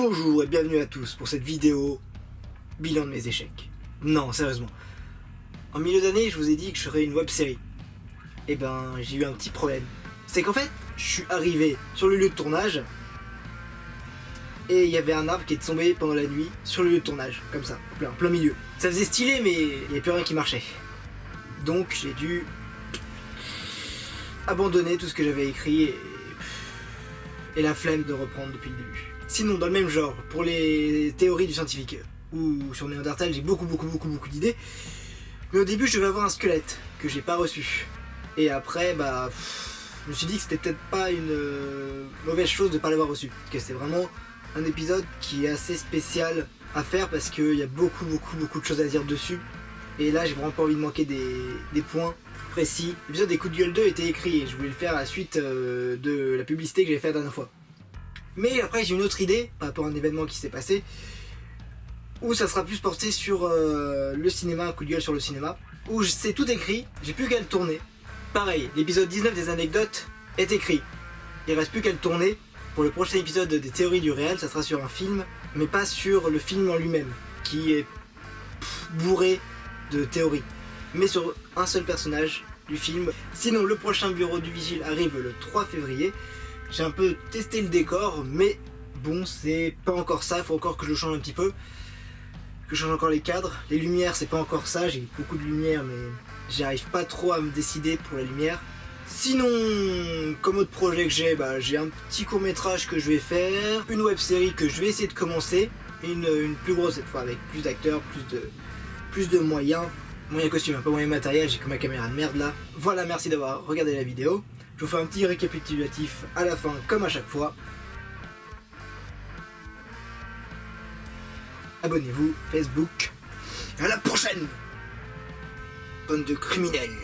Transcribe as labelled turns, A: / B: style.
A: Bonjour et bienvenue à tous pour cette vidéo bilan de mes échecs. Non, sérieusement. En milieu d'année, je vous ai dit que je ferais une web série. Et ben, j'ai eu un petit problème. C'est qu'en fait, je suis arrivé sur le lieu de tournage et il y avait un arbre qui est tombé pendant la nuit sur le lieu de tournage, comme ça, en plein milieu. Ça faisait stylé, mais il n'y avait plus rien qui marchait. Donc j'ai dû abandonner tout ce que j'avais écrit et la flemme de reprendre depuis le début. Sinon, dans le même genre, pour les théories du scientifique, ou sur Néandertal, j'ai beaucoup d'idées. Mais au début, je devais avoir un squelette que j'ai pas reçu. Et après, je me suis dit que c'était peut-être pas une mauvaise chose de pas l'avoir reçu. Parce que c'est vraiment un épisode qui est assez spécial à faire parce qu'il y a beaucoup de choses à dire dessus. Et là, j'ai vraiment pas envie de manquer des points précis. L'épisode des coups de gueule 2 était écrit et je voulais le faire à la suite de la publicité que j'avais fait la dernière fois. Mais après, j'ai une autre idée par rapport à un événement qui s'est passé où ça sera plus porté sur le cinéma, un coup de gueule sur le cinéma, où c'est tout écrit, j'ai plus qu'à le tourner. Pareil, l'épisode 19 des anecdotes est écrit. Il reste plus qu'à le tourner. Pour le prochain épisode des théories du réel, ça sera sur un film, mais pas sur le film en lui-même, qui est bourré de théories, mais sur un seul personnage du film. Sinon, le prochain bureau du vigile arrive le 3 février. J'ai un peu testé le décor, mais bon, c'est pas encore ça, il faut encore que je le change un petit peu. Que je change encore les cadres. Les lumières, c'est pas encore ça, j'ai beaucoup de lumière, mais j'arrive pas trop à me décider pour la lumière. Sinon, comme autre projet que j'ai un petit court-métrage que je vais faire, une web-série que je vais essayer de commencer, une plus grosse cette fois, avec plus d'acteurs, plus de moyens costumes, pas moyen matériel, j'ai que ma caméra de merde là. Voilà, merci d'avoir regardé la vidéo. Je vous fais un petit récapitulatif à la fin, comme à chaque fois. Abonnez-vous, Facebook. Et à la prochaine, bande de criminels.